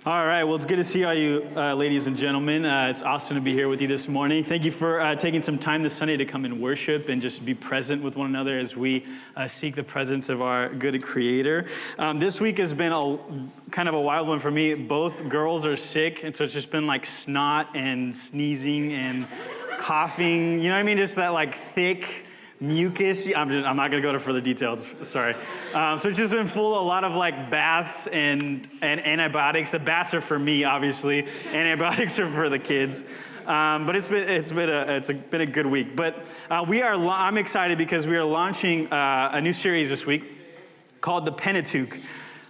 All right, well, it's good to see all you ladies and gentlemen. It's awesome to be here with you this morning. Thank you for taking some time this Sunday to come and worship and just be present with one another as we seek the presence of our good Creator. This week has been kind of a wild one for me. Both girls are sick, and so it's just been like snot and sneezing and coughing. You know what I mean? Just that like thick mucus. I'm not going to go to further details. Sorry. So it's just been full of a lot of like baths and antibiotics. The baths are for me, obviously. Antibiotics are for the kids. But it's been a good week. But I'm excited because we are launching a new series this week called the Pentateuch.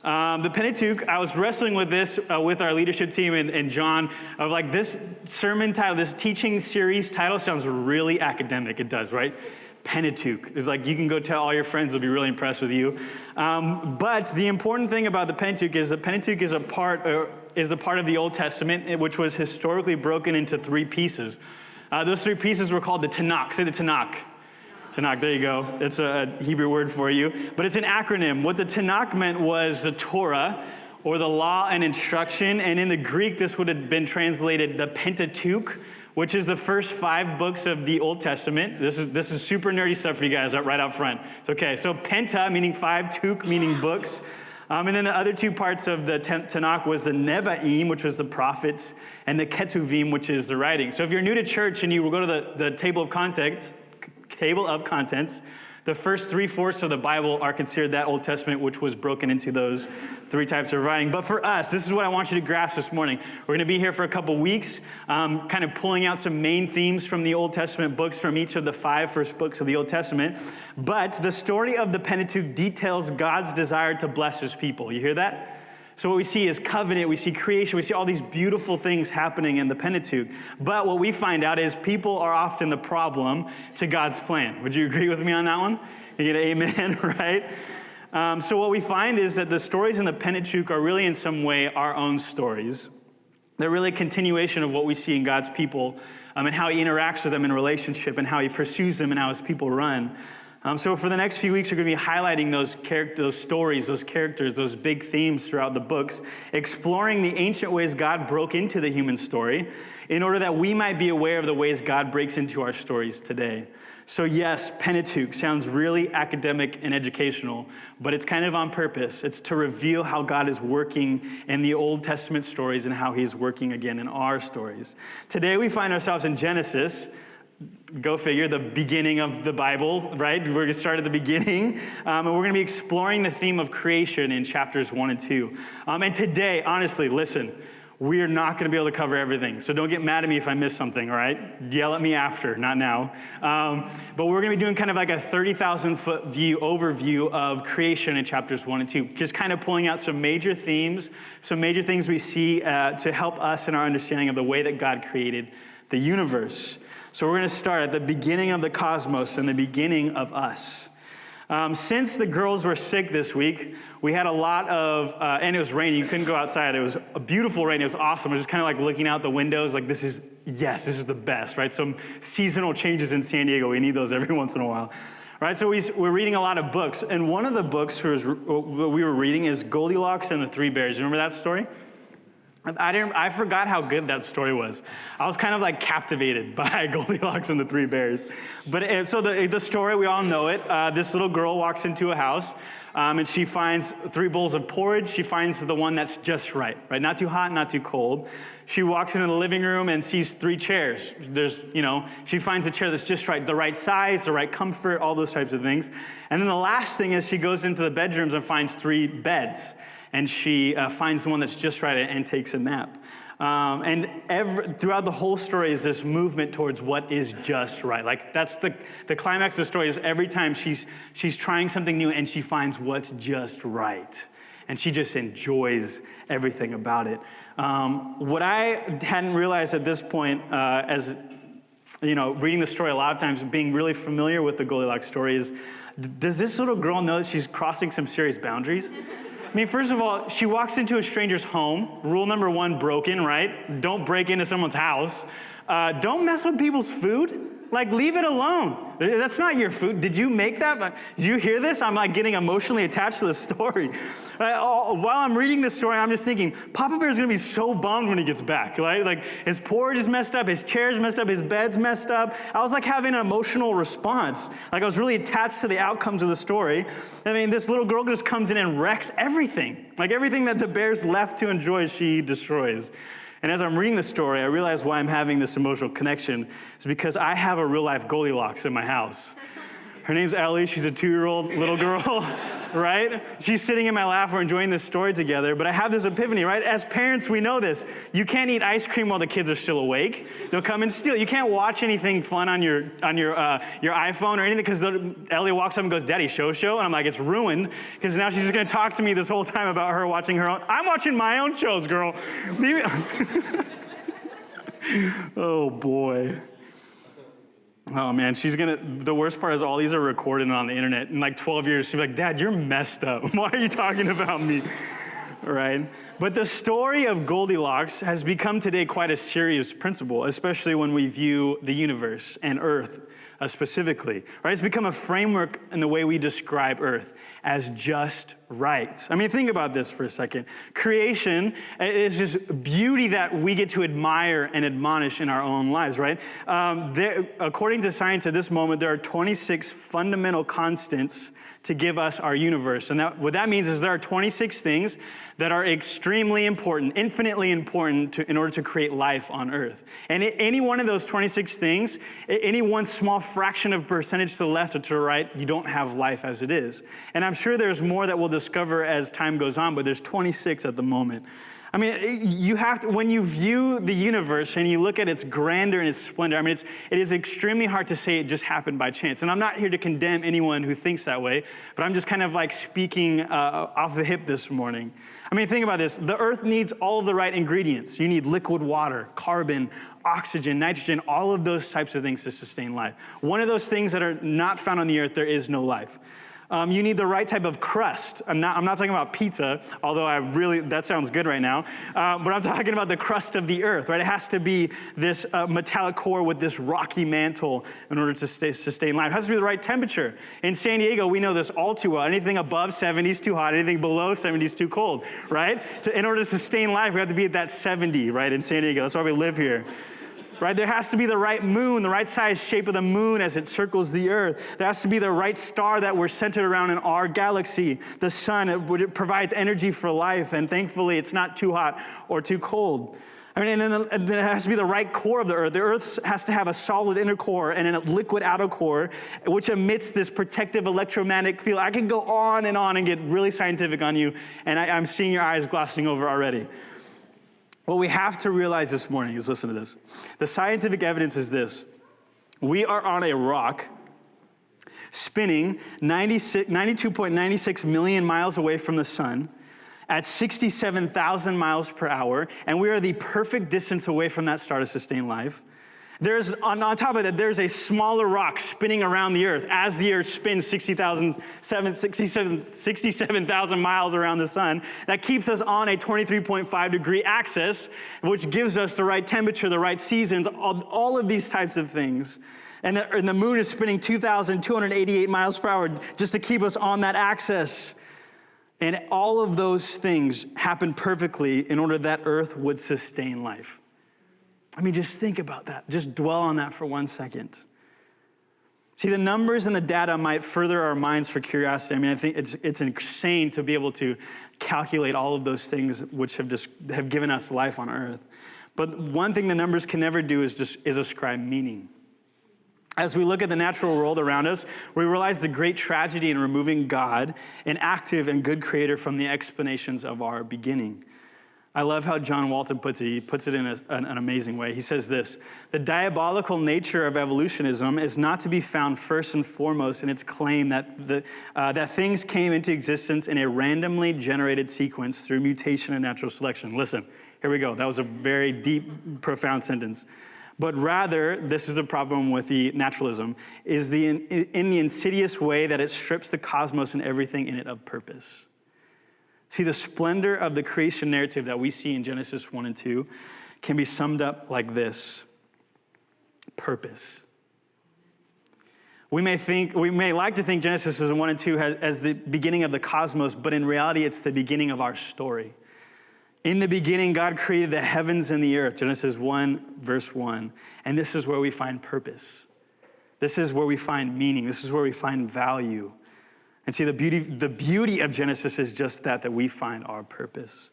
The Pentateuch, I was wrestling with this with our leadership team and John, of like this sermon title, this teaching series title sounds really academic. It does, right? Pentateuch. It's like you can go tell all your friends, they'll be really impressed with you. But the important thing about the Pentateuch is the Pentateuch is a part of the Old Testament, which was historically broken into three pieces. Those three pieces were called the Tanakh. Say the Tanakh. Tanakh, there you go. It's a Hebrew word for you. But it's an acronym. What the Tanakh meant was the Torah, or the law and instruction. And in the Greek, this would have been translated the Pentateuch, which is the first 5 books of the Old Testament. This is super nerdy stuff for you guys right out front. It's okay. So Penta, meaning 5, Tuch, meaning books. And then the other 2 parts of the Tanakh was the Nevi'im, which was the prophets, and the Ketuvim, which is the writing. So if you're new to church and you will go to the table of contents, the first 3/4 of the Bible are considered that Old Testament, which was broken into those 3 types of writing. But for us, this is what I want you to grasp this morning. We're going to be here for a couple weeks, kind of pulling out some main themes from the Old Testament books from each of the 5 first books of the Old Testament. But the story of the Pentateuch details God's desire to bless his people. You hear that? So what we see is covenant, we see creation, we see all these beautiful things happening in the Pentateuch. But what we find out is people are often the problem to God's plan. Would you agree with me on that one? You get an amen, right? So what we find is that the stories in the Pentateuch are really in some way our own stories. They're really a continuation of what we see in God's people and how he interacts with them in relationship and how he pursues them and how his people run. So for the next few weeks, we're going to be highlighting those stories, those characters, those big themes throughout the books, exploring the ancient ways God broke into the human story in order that we might be aware of the ways God breaks into our stories today. So yes, Pentateuch sounds really academic and educational, but it's kind of on purpose. It's to reveal how God is working in the Old Testament stories and how he's working again in our stories. Today we find ourselves in Genesis. Go figure, the beginning of the Bible, right? We're going to start at the beginning, and we're going to be exploring the theme of creation in chapters 1 and 2. And today, honestly, listen, we are not going to be able to cover everything, so don't get mad at me if I miss something, all right? Yell at me after, not now. But we're going to be doing kind of like a 30,000-foot overview of creation in chapters 1 and 2, just kind of pulling out some major themes, some major things we see to help us in our understanding of the way that God created the universe. So we're going to start at the beginning of the cosmos and the beginning of us. Since the girls were sick this week, we had a lot of, and it was raining. You couldn't go outside. It was a beautiful rain. It was awesome. I was just kind of like looking out the windows like, this is the best, right? Some seasonal changes in San Diego. We need those every once in a while. Right, so we're reading a lot of books. And one of the books we were reading is Goldilocks and the 3 Bears. You remember that story? I forgot how good that story was. I was kind of like captivated by Goldilocks and the 3 Bears. But so the story, we all know it. This little girl walks into a house and she finds 3 bowls of porridge. She finds the one that's just right? Not too hot, not too cold. She walks into the living room and sees 3 chairs. She finds a chair that's just right, the right size, the right comfort, all those types of things. And then the last thing is she goes into the bedrooms and finds 3 beds. And she finds the one that's just right and takes a nap. Throughout the whole story is this movement towards what is just right. Like that's the climax of the story is every time she's trying something new and she finds what's just right. And she just enjoys everything about it. What I hadn't realized at this point, as reading the story a lot of times, being really familiar with the Goldilocks story is, does this little girl know that she's crossing some serious boundaries? I mean, first of all, she walks into a stranger's home. Rule number 1, broken, right? Don't break into someone's house. Don't mess with people's food. Like, leave it alone. That's not your food. Did you make that? Did you hear this? I'm like getting emotionally attached to the story. While I'm reading this story, I'm just thinking, Papa Bear's gonna be so bummed when he gets back, right? Like, his porridge is messed up, his chair's messed up, his bed's messed up. I was like having an emotional response. Like, I was really attached to the outcomes of the story. I mean, this little girl just comes in and wrecks everything. Like, everything that the bear's left to enjoy, she destroys. And as I'm reading the story, I realize why I'm having this emotional connection is because I have a real-life Goldilocks in my house. Her name's Ellie. She's a 2-year-old little girl, right? She's sitting in my lap. We're enjoying this story together. But I have this epiphany, right? As parents, we know this. You can't eat ice cream while the kids are still awake. They'll come and steal. You can't watch anything fun on your iPhone or anything because Ellie walks up and goes, "Daddy, show." And I'm like, it's ruined because now she's just going to talk to me this whole time about her watching her own. I'm watching my own shows, girl. Leave it. Oh, boy. Oh man, the worst part is all these are recorded on the internet. In like 12 years, she'll be like, "Dad, you're messed up. Why are you talking about me?" Right? But the story of Goldilocks has become today quite a serious principle, especially when we view the universe and Earth specifically. Right? It's become a framework in the way we describe Earth as just right. I mean, think about this for a second. Creation is just beauty that we get to admire and admonish in our own lives, right? According to science at this moment, there are 26 fundamental constants to give us our universe. And what that means is there are 26 things that are extremely important, infinitely important in order to create life on Earth. And any one of those 26 things, any one small fraction of percentage to the left or to the right, you don't have life as it is. And I'm sure there's more that we'll discover as time goes on, but there's 26 at the moment. I mean, you have to, when you view the universe and you look at its grandeur and its splendor, I mean, it is extremely hard to say it just happened by chance. And I'm not here to condemn anyone who thinks that way, but I'm just kind of like speaking off the hip this morning. I mean, think about this. The Earth needs all of the right ingredients. You need liquid water, carbon, oxygen, nitrogen, all of those types of things to sustain life. One of those things that are not found on the Earth, there is no life. You need the right type of crust. I'm not talking about pizza, although that sounds good right now. But I'm talking about the crust of the earth, right? It has to be this metallic core with this rocky mantle in order to sustain life. It has to be the right temperature. In San Diego, we know this all too well. Anything above 70 is too hot. Anything below 70 is too cold, right? In order to sustain life, we have to be at that 70, right, in San Diego. That's why we live here. Right? There has to be the right moon, the right size shape of the moon as it circles the earth. There has to be the right star that we're centered around in our galaxy, the sun. It provides energy for life, and thankfully it's not too hot or too cold. I mean, and then it has to be the right core of the earth. The earth has to have a solid inner core and a liquid outer core, which emits this protective electromagnetic field. I could go on and get really scientific on you, and I'm seeing your eyes glossing over already. What we have to realize this morning is, listen to this. The scientific evidence is this. We are on a rock spinning 92.96 million miles away from the sun at 67,000 miles per hour, and we are the perfect distance away from that star to sustain life. On top of that, there's a smaller rock spinning around the earth as the earth spins 67,000 miles around the sun. That keeps us on a 23.5 degree axis, which gives us the right temperature, the right seasons, all of these types of things. And the moon is spinning 2,288 miles per hour just to keep us on that axis. And all of those things happen perfectly in order that earth would sustain life. I mean, just think about that. Just dwell on that for 1 second. See, the numbers and the data might further our minds for curiosity. I mean, I think it's insane to be able to calculate all of those things which have given us life on earth. But one thing the numbers can never do is ascribe meaning. As we look at the natural world around us, we realize the great tragedy in removing God, an active and good creator, from the explanations of our beginning. I love how John Walton puts it. He puts it in an amazing way. He says this: the diabolical nature of evolutionism is not to be found first and foremost in its claim that things came into existence in a randomly generated sequence through mutation and natural selection. Listen, here we go. That was a very deep, profound sentence. But rather, this is a problem with the naturalism, is in the insidious way that it strips the cosmos and everything in it of purpose. See, the splendor of the creation narrative that we see in Genesis 1 and 2 can be summed up like this: purpose. We may like to think Genesis 1 and 2 as the beginning of the cosmos, but in reality, it's the beginning of our story. In the beginning, God created the heavens and the earth, Genesis 1, verse 1. And this is where we find purpose. This is where we find meaning. This is where we find value. And see, the beauty of Genesis is just that we find our purpose.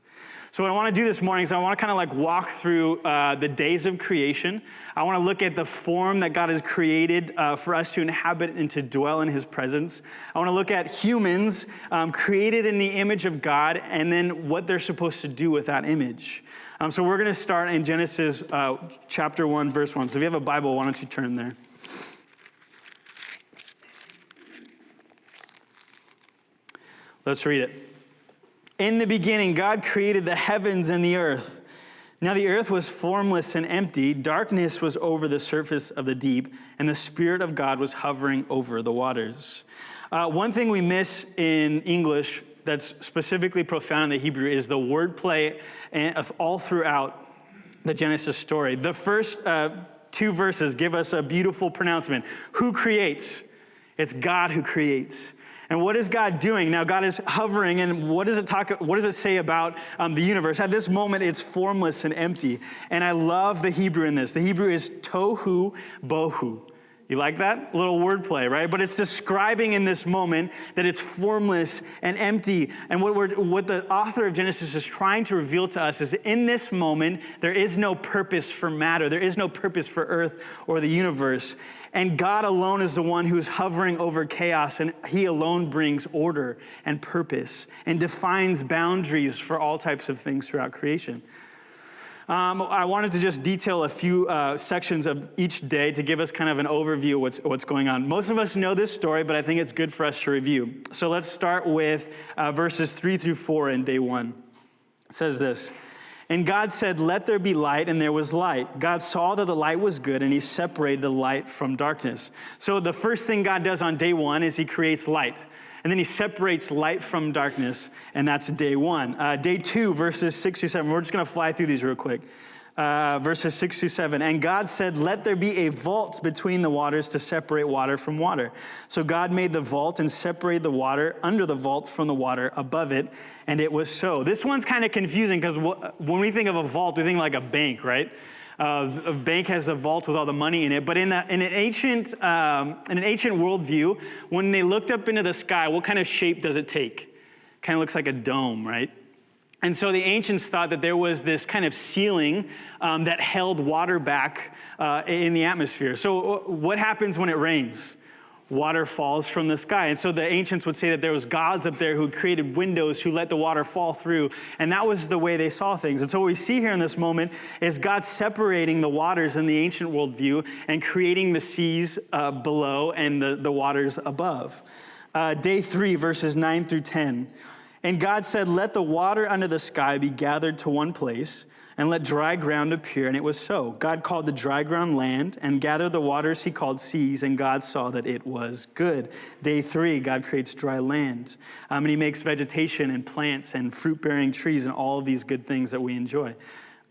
So what I want to do this morning is I want to kind of like walk through the days of creation. I want to look at the form that God has created for us to inhabit and to dwell in his presence. I want to look at humans created in the image of God and then what they're supposed to do with that image. So we're going to start in Genesis chapter 1, verse 1. So if you have a Bible, why don't you turn there? Let's read it. In the beginning, God created the heavens and the earth. Now the earth was formless and empty. Darkness was over the surface of the deep, and the Spirit of God was hovering over the waters. One thing we miss in English that's specifically profound in the Hebrew is the wordplay all throughout the Genesis story. The first two verses give us a beautiful pronouncement. Who creates? It's God who creates. And what is God doing? Now, God is hovering, and what does it say about the universe? At this moment, it's formless and empty. And I love the Hebrew in this. The Hebrew is tohu bohu. You like that? A little wordplay, right? But it's describing in this moment that it's formless and empty. And what the author of Genesis is trying to reveal to us is that in this moment, there is no purpose for matter. There is no purpose for earth or the universe. And God alone is the one who's hovering over chaos, and he alone brings order and purpose and defines boundaries for all types of things throughout creation. I wanted to just detail a few sections of each day to give us kind of an overview of what's going on. Most of us know this story, but I think it's good for us to review. So let's start with verses 3 through 4 in day 1. It says this. And God said, let there be light, and there was light. God saw that the light was good, and he separated the light from darkness. So the first thing God does on day 1 is he creates light. And then he separates light from darkness, and that's day 1. Day 2, verses 6 through 7. We're just going to fly through these real quick. Verses 6 through 7. And God said, let there be a vault between the waters to separate water from water. So God made the vault and separated the water under the vault from the water above it, and it was so. This one's kind of confusing because when we think of a vault, we think like a bank, right? A bank has a vault with all the money in it. But in an ancient worldview, when they looked up into the sky, what kind of shape does it take? Kind of looks like a dome, right? And so the ancients thought that there was this kind of ceiling that held water back in the atmosphere. So what happens when it rains? Water falls from the sky. And so the ancients would say that there was gods up there who created windows who let the water fall through. And that was the way they saw things. And so what we see here in this moment is God separating the waters in the ancient worldview and creating the seas below and the waters above. Day 3, verses 9 through 10. And God said, let the water under the sky be gathered to one place, and let dry ground appear, and it was so. God called the dry ground land, and gathered the waters he called seas, and God saw that it was good. Day 3, God creates dry land, and he makes vegetation and plants and fruit-bearing trees and all of these good things that we enjoy.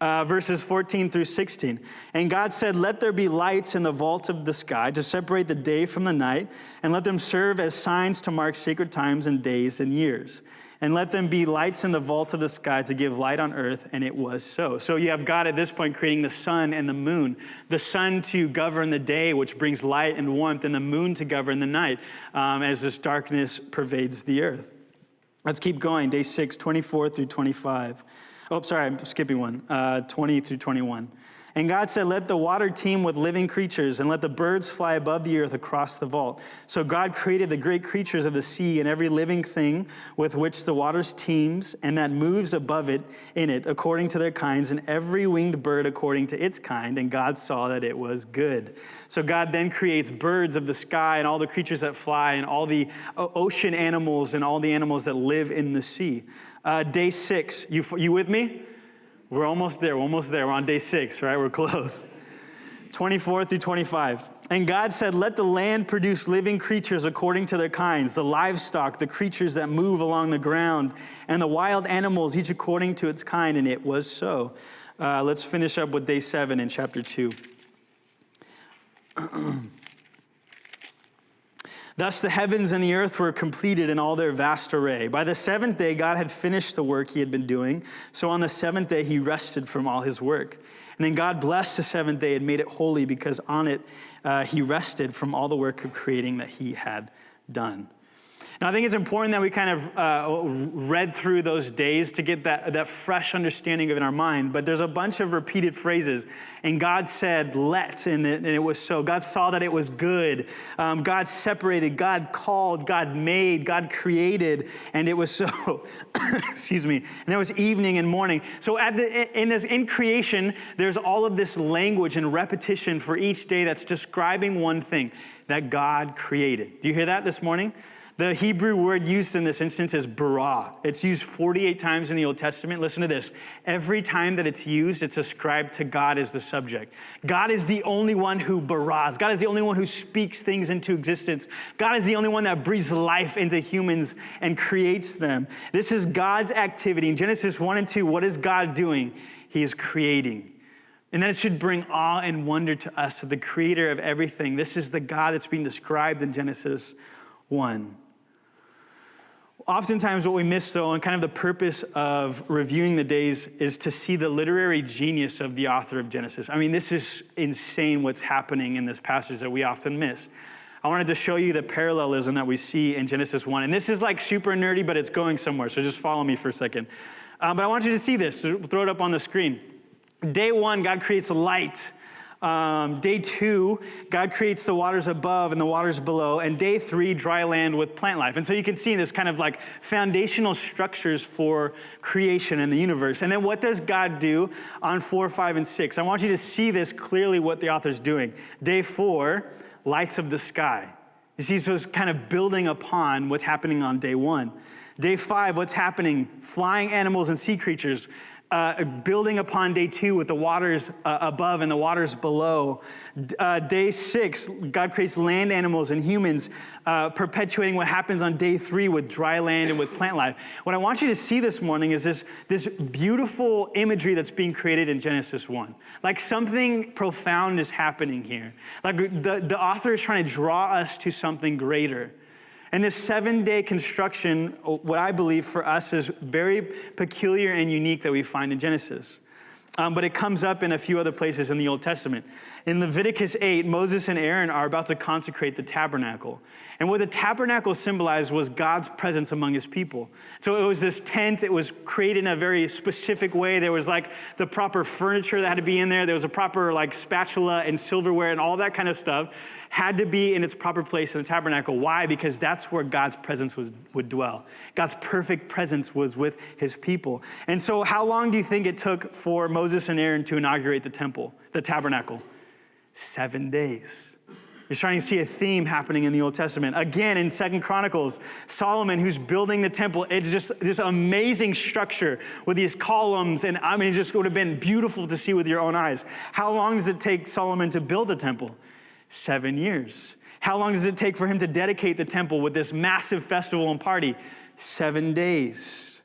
Verses 14 through 16. And God said, let there be lights in the vault of the sky to separate the day from the night, and let them serve as signs to mark sacred times and days and years. And let them be lights in the vault of the sky to give light on earth, and it was so. So you have God at this point creating the sun and the moon. The sun to govern the day, which brings light and warmth, and the moon to govern the night as this darkness pervades the earth. Let's keep going. Day 6, 24 through 25. Oh, sorry, I'm skipping one. 20 through 21. And God said, let the water teem with living creatures, and let the birds fly above the earth across the vault. So God created the great creatures of the sea and every living thing with which the waters teems, and that moves above it in it, according to their kinds, and every winged bird according to its kind. And God saw that it was good. So God then creates birds of the sky and all the creatures that fly and all the ocean animals and all the animals that live in the sea. Day 6, you with me? We're almost there. We're on day 6, right? We're close. 24 through 25. And God said, let the land produce living creatures according to their kinds, the livestock, the creatures that move along the ground, and the wild animals, each according to its kind. And it was so. Let's finish up with day 7 in chapter 2. Thus the heavens and the earth were completed in all their vast array. By the seventh day, God had finished the work he had been doing. So on the seventh day, he rested from all his work. And then God blessed the seventh day and made it holy because on it he rested from all the work of creating that he had done. Now, I think it's important that we kind of read through those days to get that fresh understanding of it in our mind. But there's a bunch of repeated phrases. And God said, let, and it was so. God saw that it was good. God separated. God called. God made. God created. And it was so. Excuse me. And there was evening and morning. So in creation, there's all of this language and repetition for each day that's describing one thing, that God created. Do you hear that this morning? The Hebrew word used in this instance is bara. It's used 48 times in the Old Testament. Listen to this. Every time that it's used, it's ascribed to God as the subject. God is the only one who baras. God is the only one who speaks things into existence. God is the only one that breathes life into humans and creates them. This is God's activity. In Genesis 1 and 2, what is God doing? He is creating. And that it should bring awe and wonder to us, to the creator of everything. This is the God that's being described in Genesis 1. Oftentimes what we miss, though, and kind of the purpose of reviewing the days is to see the literary genius of the author of Genesis. I mean, this is insane what's happening in this passage that we often miss. I wanted to show you the parallelism that we see in Genesis 1. And this is like super nerdy, but it's going somewhere, so just follow me for a second. But I want you to see this. So throw it up on the screen. Day 1, God creates light. Day 2, God creates the waters above and the waters below. And day 3, dry land with plant life. And so you can see this kind of like foundational structures for creation in the universe. And then what does God do on 4, 5, and 6? I want you to see this clearly what the author's doing. Day 4, lights of the sky. You see, so it's kind of building upon what's happening on day 1. Day 5, what's happening? Flying animals and sea creatures. Building upon day 2 with the waters above and the waters below. Day 6, God creates land animals and humans, perpetuating what happens on day 3 with dry land and with plant life. What I want you to see this morning is this beautiful imagery that's being created in Genesis 1. Like something profound is happening here. Like the author is trying to draw us to something greater. And this 7-day construction, what I believe for us is very peculiar and unique that we find in Genesis. But it comes up in a few other places in the Old Testament. In Leviticus 8, Moses and Aaron are about to consecrate the tabernacle. And what the tabernacle symbolized was God's presence among his people. So it was this tent. It was created in a very specific way. There was like the proper furniture that had to be in there. There was a proper like spatula and silverware and all that kind of stuff had to be in its proper place in the tabernacle. Why? Because that's where God's presence would dwell. God's perfect presence was with his people. And so how long do you think it took for Moses and Aaron to inaugurate the tabernacle? 7 days. You're starting to see a theme happening in the Old Testament. Again, in 2 Chronicles, Solomon, who's building the temple, it's just this amazing structure with these columns. And I mean, it just would have been beautiful to see with your own eyes. How long does it take Solomon to build the temple? 7 years. How long does it take for him to dedicate the temple with this massive festival and party? 7 days.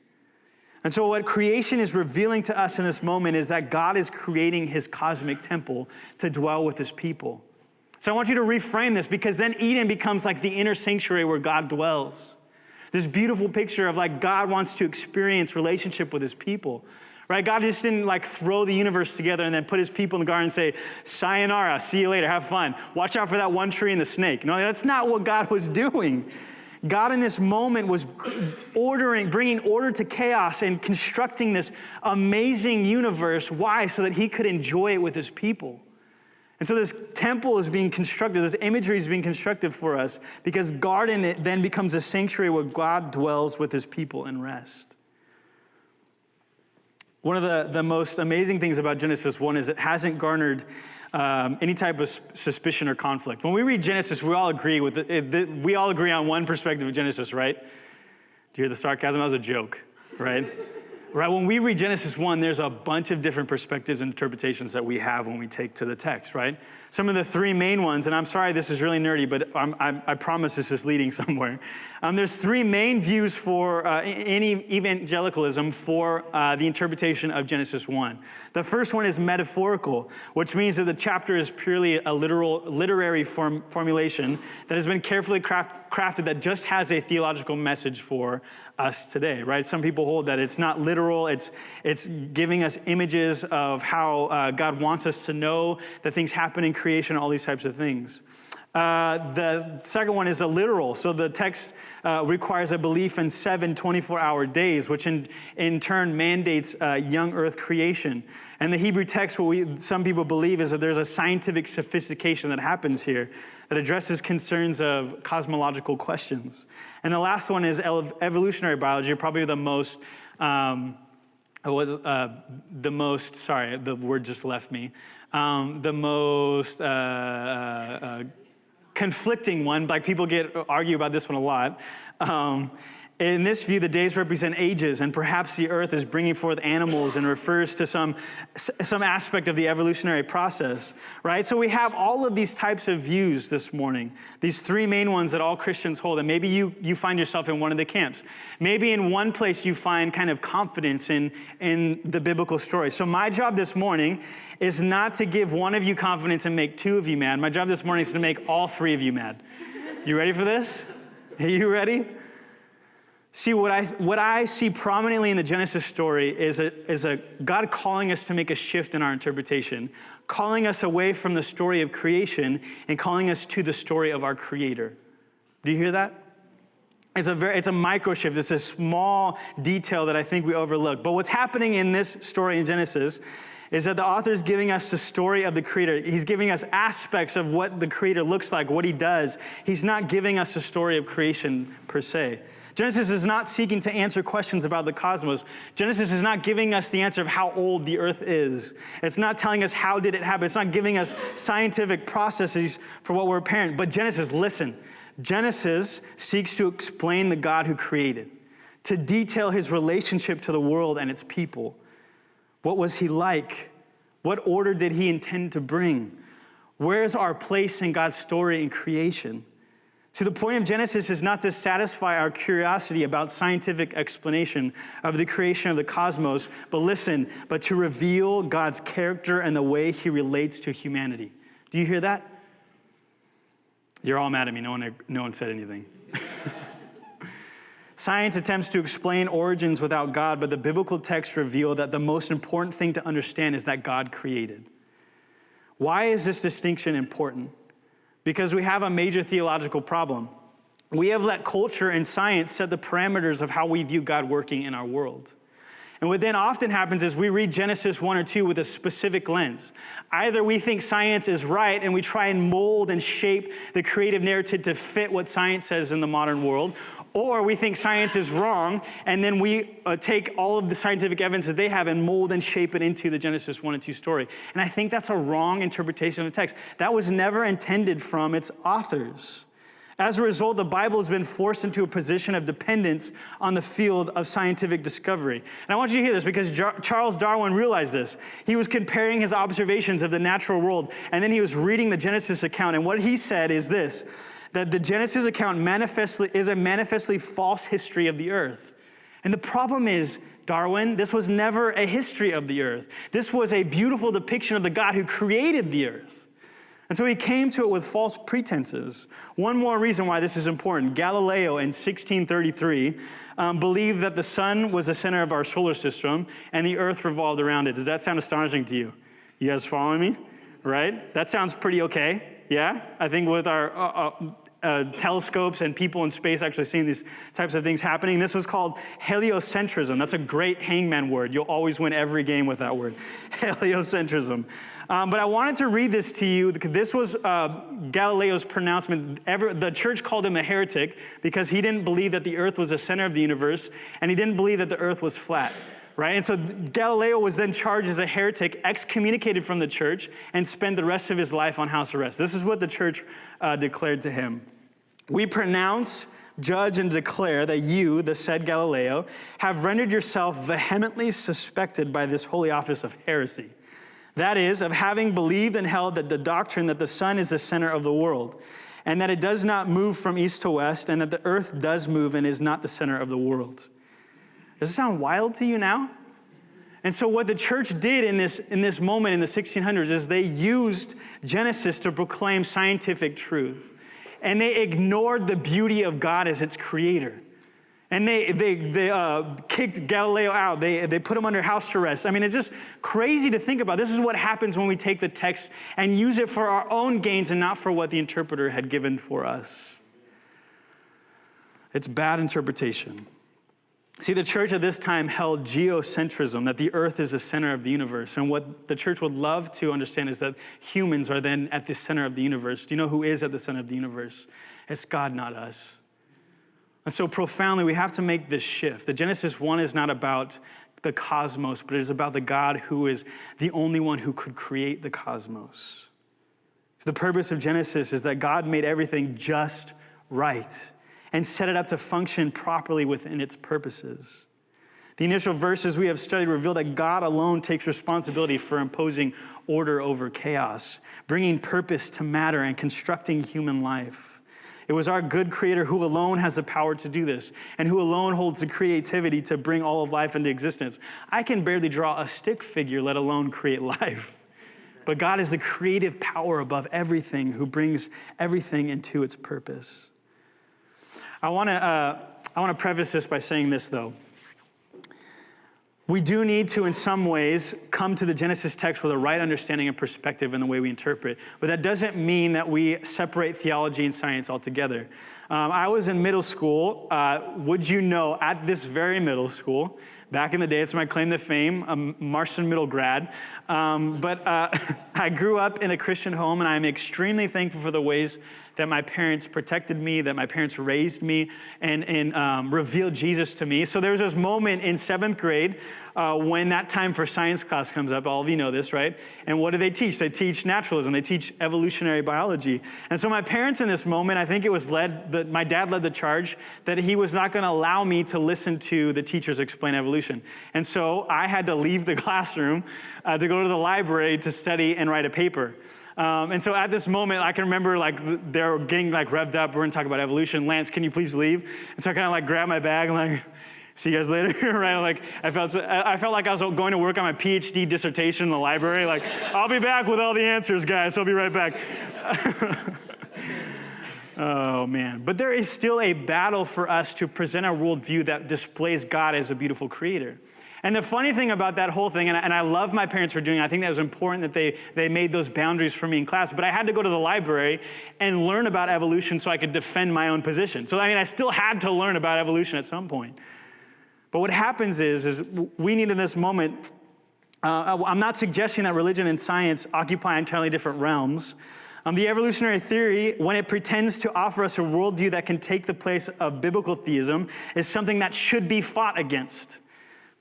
And so what creation is revealing to us in this moment is that God is creating his cosmic temple to dwell with his people. So I want you to reframe this, because then Eden becomes like the inner sanctuary where God dwells. This beautiful picture of like God wants to experience relationship with his people. Right? God just didn't like throw the universe together and then put his people in the garden and say, sayonara, see you later, have fun. Watch out for that one tree and the snake. No, that's not what God was doing. God in this moment was bringing order to chaos and constructing this amazing universe. Why? So that he could enjoy it with his people. And so this temple is being constructed, this imagery is being constructed for us, because garden it then becomes a sanctuary where God dwells with his people and rest. One of the most amazing things about Genesis 1 is it hasn't garnered any type of suspicion or conflict. When we read Genesis, we all agree we all agree on one perspective of Genesis, right? Do you hear the sarcasm? That was a joke, right? Right. When we read Genesis 1, there's a bunch of different perspectives and interpretations that we have when we take to the text, right? Some of the three main ones, and I'm sorry this is really nerdy, but I promise this is leading somewhere. There's three main views for any evangelicalism for the interpretation of Genesis 1. The first one is metaphorical, which means that the chapter is purely a literary formulation that has been carefully crafted that just has a theological message for us today, right? Some people hold that it's not literal, it's giving us images of how God wants us to know that things happen in creation, all these types of things. The second one is a literal. So the text requires a belief in 7 24-hour days, which in turn mandates young earth creation. And the Hebrew text, what some people believe is that there's a scientific sophistication that happens here that addresses concerns of cosmological questions. And the last one is evolutionary biology, probably the most, sorry, the word just left me. The most conflicting one, like people argue about this one a lot. In this view, the days represent ages, and perhaps the earth is bringing forth animals and refers to some aspect of the evolutionary process, right? So we have all of these types of views this morning, these three main ones that all Christians hold, and maybe you find yourself in one of the camps. Maybe in one place you find kind of confidence in the biblical story. So my job this morning is not to give one of you confidence and make two of you mad. My job this morning is to make all three of you mad. You ready for this? Are you ready? See, what I see prominently in the Genesis story is a God calling us to make a shift in our interpretation, calling us away from the story of creation and calling us to the story of our Creator. Do you hear that? It's a micro shift. It's a small detail that I think we overlook. But what's happening in this story in Genesis is that the author is giving us the story of the Creator. He's giving us aspects of what the Creator looks like, what He does. He's not giving us the story of creation per se. Genesis is not seeking to answer questions about the cosmos. Genesis is not giving us the answer of how old the earth is. It's not telling us how did it happen. It's not giving us scientific processes for what we're apparent. But Genesis, listen, Genesis seeks to explain the God who created, to detail His relationship to the world and its people. What was He like? What order did He intend to bring? Where's our place in God's story in creation? See, the point of Genesis is not to satisfy our curiosity about scientific explanation of the creation of the cosmos, but to reveal God's character and the way He relates to humanity. Do you hear that? You're all mad at me. No one said anything. Science attempts to explain origins without God, but the biblical texts reveal that the most important thing to understand is that God created. Why is this distinction important? Because we have a major theological problem. We have let culture and science set the parameters of how we view God working in our world. And what then often happens is we read Genesis 1 or 2 with a specific lens. Either we think science is right and we try and mold and shape the creative narrative to fit what science says in the modern world, or we think science is wrong, and then we take all of the scientific evidence that they have and mold and shape it into the Genesis 1 and 2 story. And I think that's a wrong interpretation of the text. That was never intended from its authors. As a result, the Bible has been forced into a position of dependence on the field of scientific discovery. And I want you to hear this because Charles Darwin realized this. He was comparing his observations of the natural world, and then he was reading the Genesis account, and what he said is this, that the Genesis account is a manifestly false history of the earth. And the problem is, Darwin, this was never a history of the earth. This was a beautiful depiction of the God who created the earth. And so he came to it with false pretenses. One more reason why this is important. Galileo in 1633 believed that the sun was the center of our solar system and the earth revolved around it. Does that sound astonishing to you? You guys following me? Right? That sounds pretty okay. Yeah? I think with our telescopes and people in space actually seeing these types of things happening. This was called heliocentrism. That's a great hangman word. You'll always win every game with that word. Heliocentrism. But I wanted to read this to you because this was Galileo's pronouncement. The church called him a heretic because he didn't believe that the earth was the center of the universe and he didn't believe that the earth was flat. Right? And so Galileo was then charged as a heretic, excommunicated from the church, and spent the rest of his life on house arrest. This is what the church declared to him. We pronounce, judge, and declare that you, the said Galileo, have rendered yourself vehemently suspected by this holy office of heresy. That is, of having believed and held that the doctrine that the sun is the center of the world, and that it does not move from east to west, and that the earth does move and is not the center of the world. Does it sound wild to you now? And so what the church did in this moment in the 1600s is they used Genesis to proclaim scientific truth. And they ignored the beauty of God as its creator. And they kicked Galileo out. They put him under house arrest. I mean, it's just crazy to think about. This is what happens when we take the text and use it for our own gains and not for what the interpreter had given for us. It's bad interpretation. See, the church at this time held geocentrism, that the earth is the center of the universe. And what the church would love to understand is that humans are then at the center of the universe. Do you know who is at the center of the universe? It's God, not us. And so profoundly, we have to make this shift. The Genesis 1 is not about the cosmos, but it is about the God who is the only one who could create the cosmos. So the purpose of Genesis is that God made everything just right and set it up to function properly within its purposes. The initial verses we have studied reveal that God alone takes responsibility for imposing order over chaos, bringing purpose to matter, and constructing human life. It was our good creator who alone has the power to do this and who alone holds the creativity to bring all of life into existence. I can barely draw a stick figure, let alone create life. But God is the creative power above everything who brings everything into its purpose. I want to preface this by saying this, though. We do need to, in some ways, come to the Genesis text with a right understanding and perspective in the way we interpret. But that doesn't mean that we separate theology and science altogether. I was in middle school. Would you know, at this very middle school, back in the day, it's my claim to fame, a Marston middle grad. But I grew up in a Christian home, and I'm extremely thankful for the ways that my parents protected me, that my parents raised me, and revealed Jesus to me. So there was this moment in 7th grade when that time for science class comes up. All of you know this, right? And what do they teach? They teach naturalism. They teach evolutionary biology. And so my parents in this moment, I think it was my dad led the charge that he was not going to allow me to listen to the teachers explain evolution. And so I had to leave the classroom to go to the library to study and write a paper. And so at this moment, I can remember they're getting revved up. We're going to talk about evolution. Lance, can you please leave? And so I kind of grabbed my bag and see you guys later, right? I felt like I was going to work on my PhD dissertation in the library. I'll be back with all the answers, guys. I'll be right back. Oh, man. But there is still a battle for us to present a worldview that displays God as a beautiful creator. And the funny thing about that whole thing, and I love my parents for doing it, I think that was important that they made those boundaries for me in class, but I had to go to the library and learn about evolution so I could defend my own position. So, I still had to learn about evolution at some point. But what happens is we need in this moment, I'm not suggesting that religion and science occupy entirely different realms. The evolutionary theory, when it pretends to offer us a worldview that can take the place of biblical theism, is something that should be fought against.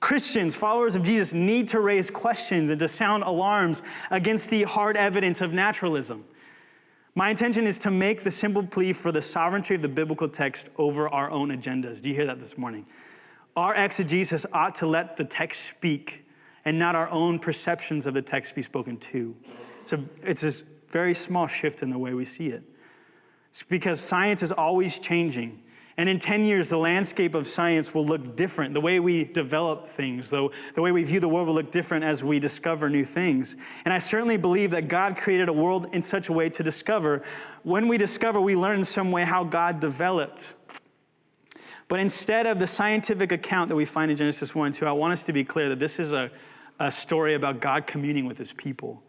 Christians, followers of Jesus, need to raise questions and to sound alarms against the hard evidence of naturalism. My intention is to make the simple plea for the sovereignty of the biblical text over our own agendas. Do you hear that this morning? Our exegesis ought to let the text speak and not our own perceptions of the text be spoken to. It's this very small shift in the way we see it. It's because science is always changing. And in 10 years, the landscape of science will look different. The way we develop things, the way we view the world will look different as we discover new things. And I certainly believe that God created a world in such a way to discover. When we discover, we learn in some way how God developed. But instead of the scientific account that we find in Genesis 1 and 2, I want us to be clear that this is a story about God communing with his people.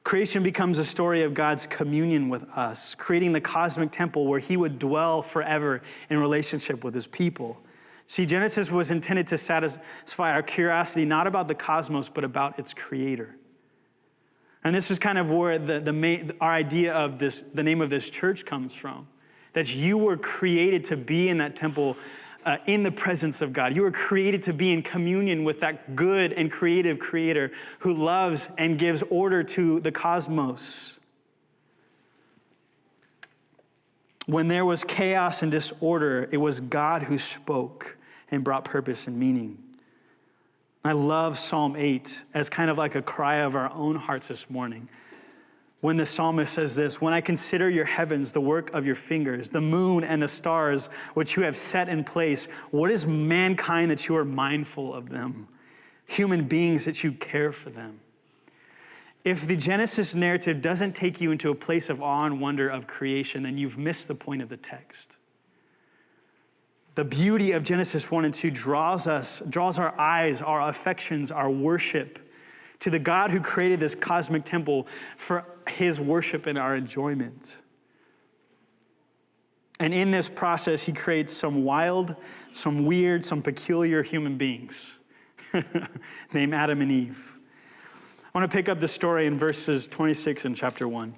Creation becomes a story of God's communion with us, creating the cosmic temple where he would dwell forever in relationship with his people. See, Genesis was intended to satisfy our curiosity, not about the cosmos, but about its creator. And this is kind of where our idea of the name of this church comes from, that you were created to be in that temple in the presence of God. You were created to be in communion with that good and creative creator who loves and gives order to the cosmos. When there was chaos and disorder, it was God who spoke and brought purpose and meaning. I love Psalm 8 as kind of like a cry of our own hearts this morning. When the psalmist says this, when I consider your heavens, the work of your fingers, the moon and the stars, which you have set in place, what is mankind that you are mindful of them? Human beings that you care for them. If the Genesis narrative doesn't take you into a place of awe and wonder of creation, then you've missed the point of the text. The beauty of Genesis 1 and 2 draws our eyes, our affections, our worship to the God who created this cosmic temple for his worship and our enjoyment. And in this process, he creates some wild, some weird, some peculiar human beings named Adam and Eve. I want to pick up the story in verses 26 in chapter 1.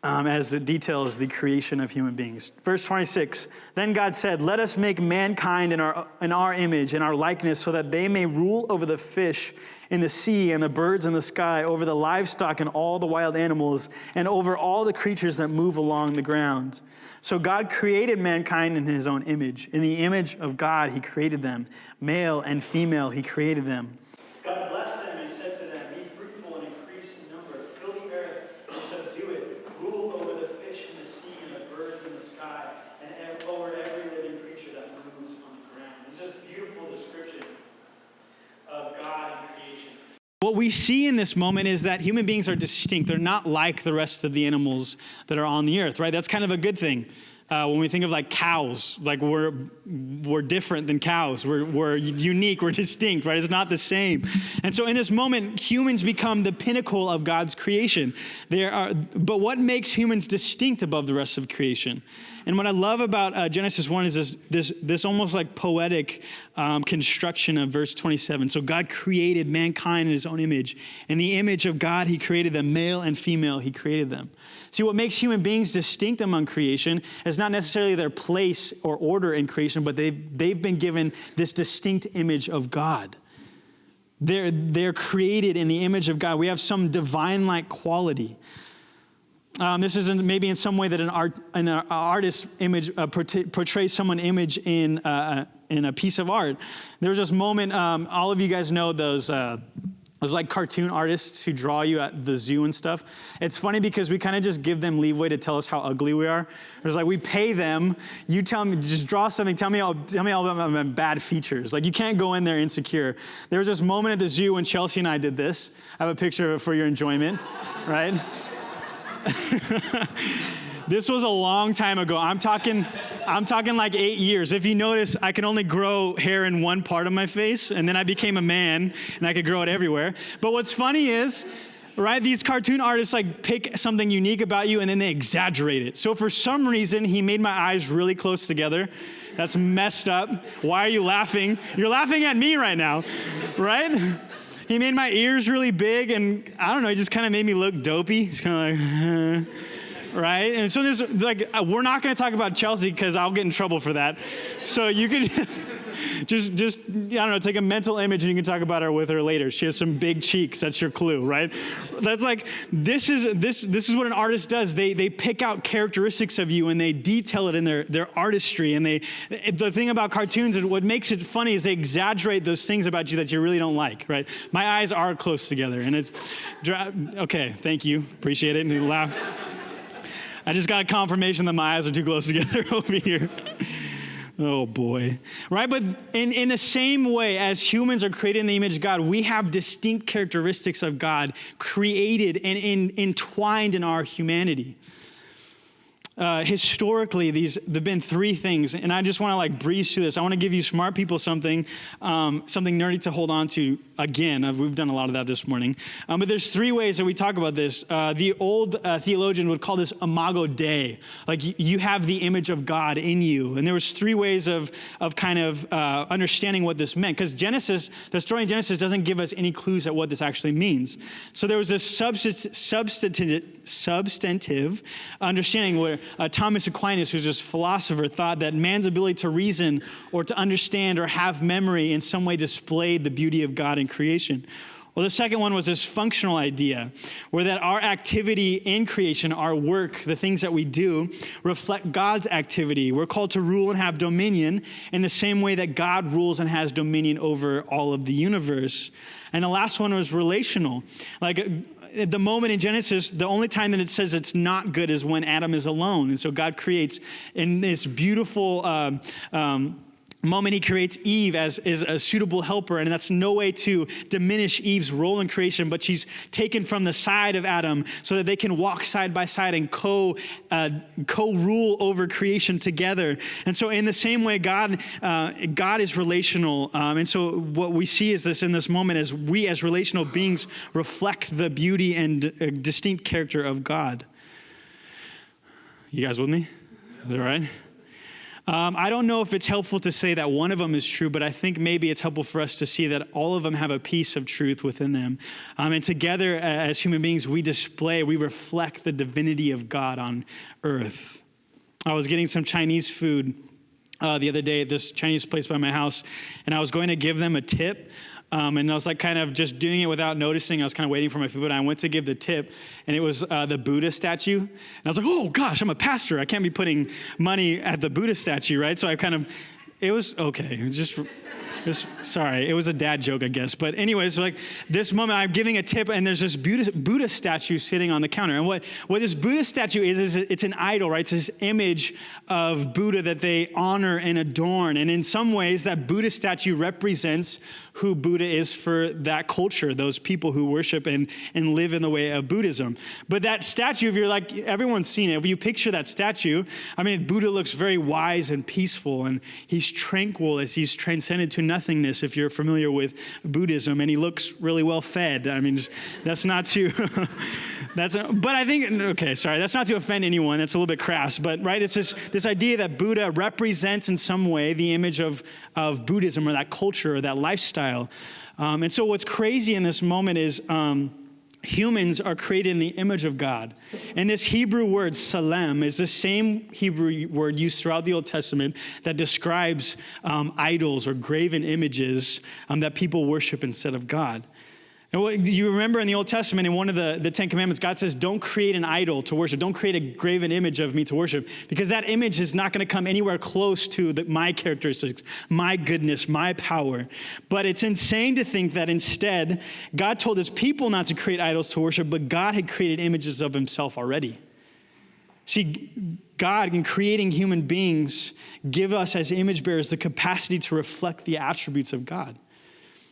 As it details the creation of human beings. Verse 26, then God said, let us make mankind in our image, in our likeness, so that they may rule over the fish in the sea and the birds in the sky, over the livestock and all the wild animals, and over all the creatures that move along the ground. So God created mankind in his own image. In the image of God, he created them. Male and female, he created them. God blessed them and said to them, be fruitful and increase in number, fill the earth and subdue it, rule over the fish in the sea and the birds in the sky, and over every living creature that moves on the ground. It's just a beautiful description of God and creation. What we see in this moment is that human beings are distinct. They're not like the rest of the animals that are on the earth, right? That's kind of a good thing. When we think of like cows, like we're different than cows. We're unique, we're distinct, right? It's not the same. And so in this moment, humans become the pinnacle of God's creation. But what makes humans distinct above the rest of creation? And what I love about Genesis 1 is this almost like poetic construction of verse 27. So God created mankind in his own image. In the image of God, he created them, male and female, he created them. See, what makes human beings distinct among creation is not necessarily their place or order in creation, but they've been given this distinct image of God. They're created in the image of God. We have some divine-like quality. This is maybe in some way that an artist image portrays someone's image in a piece of art. There was this moment, all of you guys know those like cartoon artists who draw you at the zoo and stuff. It's funny because we kind of just give them leeway to tell us how ugly we are. It's like we pay them, you tell me, just draw something, tell me all about my bad features. Like you can't go in there insecure. There was this moment at the zoo when Chelsea and I did this. I have a picture of it for your enjoyment, right? This was a long time ago. I'm talking like 8 years. If you notice, I can only grow hair in one part of my face, and then I became a man, and I could grow it everywhere. But what's funny is, right, these cartoon artists like pick something unique about you, and then they exaggerate it. So for some reason, he made my eyes really close together. That's messed up. Why are you laughing? You're laughing at me right now, right? He made my ears really big, and I don't know, he just kind of made me look dopey. Just kind of like, right? And so we're not going to talk about Chelsea because I'll get in trouble for that. So you can just I don't know, take a mental image and you can talk about her with her later. She has some big cheeks. That's your clue, right? That's like, this is what an artist does. They pick out characteristics of you and they detail it in their artistry. And the thing about cartoons is what makes it funny is they exaggerate those things about you that you really don't like, right? My eyes are close together and it's, okay, thank you. Appreciate it. And laugh. I just got a confirmation that my eyes are too close together over here. Oh boy. Right? But in the same way as humans are created in the image of God, we have distinct characteristics of God created and entwined in our humanity. Historically, there've been three things, and I just want to like breeze through this. I want to give you smart people something nerdy to hold on to. Again, we've done a lot of that this morning. But there's three ways that we talk about this. The old theologian would call this imago Dei. Like you have the image of God in you. And there was three ways of kind of understanding what this meant. Because the story in Genesis doesn't give us any clues at what this actually means. So there was this substantive understanding where Thomas Aquinas, who's this philosopher, thought that man's ability to reason or to understand or have memory in some way displayed the beauty of God in creation. Well, the second one was this functional idea, where that our activity in creation, our work, the things that we do, reflect God's activity. We're called to rule and have dominion in the same way that God rules and has dominion over all of the universe. And the last one was relational. Like at the moment in Genesis, the only time that it says it's not good is when Adam is alone. And so God creates in this beautiful moment, he creates Eve as a suitable helper, and that's no way to diminish Eve's role in creation, but she's taken from the side of Adam so that they can walk side by side and co-rule over creation together. And so in the same way, God is relational. And so what we see is this in this moment is we as relational beings reflect the beauty and distinct character of God. You guys with me? Is that right? I don't know if it's helpful to say that one of them is true, but I think maybe it's helpful for us to see that all of them have a piece of truth within them. And together as human beings, we reflect the divinity of God on earth. I was getting some Chinese food the other day at this Chinese place by my house, and I was going to give them a tip. And I was like kind of just doing it without noticing. I was kind of waiting for my food, and I went to give the tip, and it was the Buddha statue. And I was like, oh gosh, I'm a pastor. I can't be putting money at the Buddha statue, right? So it was okay. Sorry, it was a dad joke, I guess. But anyways, like this moment, I'm giving a tip, and there's this Buddha statue sitting on the counter. And what this Buddha statue is it's an idol, right? It's this image of Buddha that they honor and adorn. And in some ways, that Buddha statue represents who Buddha is for that culture, those people who worship and live in the way of Buddhism. But that statue, if you're like, everyone's seen it. If you picture that statue, I mean, Buddha looks very wise and peaceful, and he's tranquil as he's transcended to nothingness, if you're familiar with Buddhism, and he looks really well fed. I mean, that's not to, that's not to offend anyone. That's a little bit crass, but right, it's this idea that Buddha represents in some way the image of Buddhism or that culture or that lifestyle. And so what's crazy in this moment is humans are created in the image of God. And this Hebrew word, salem, is the same Hebrew word used throughout the Old Testament that describes idols or graven images that people worship instead of God. And you remember in the Old Testament, in one of the Ten Commandments, God says, don't create an idol to worship. Don't create a graven image of me to worship, because that image is not going to come anywhere close to my characteristics, my goodness, my power. But it's insane to think that instead, God told his people not to create idols to worship, but God had created images of himself already. See, God, in creating human beings, give us as image bearers the capacity to reflect the attributes of God.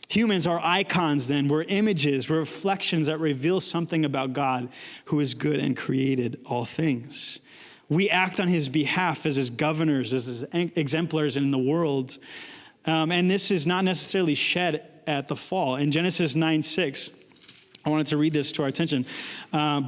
Humans are icons then. We're images, we're reflections that reveal something about God who is good and created all things. We act on his behalf as his governors, as his exemplars in the world. And this is not necessarily shed at the fall. In Genesis 9:6, I wanted to read this to our attention,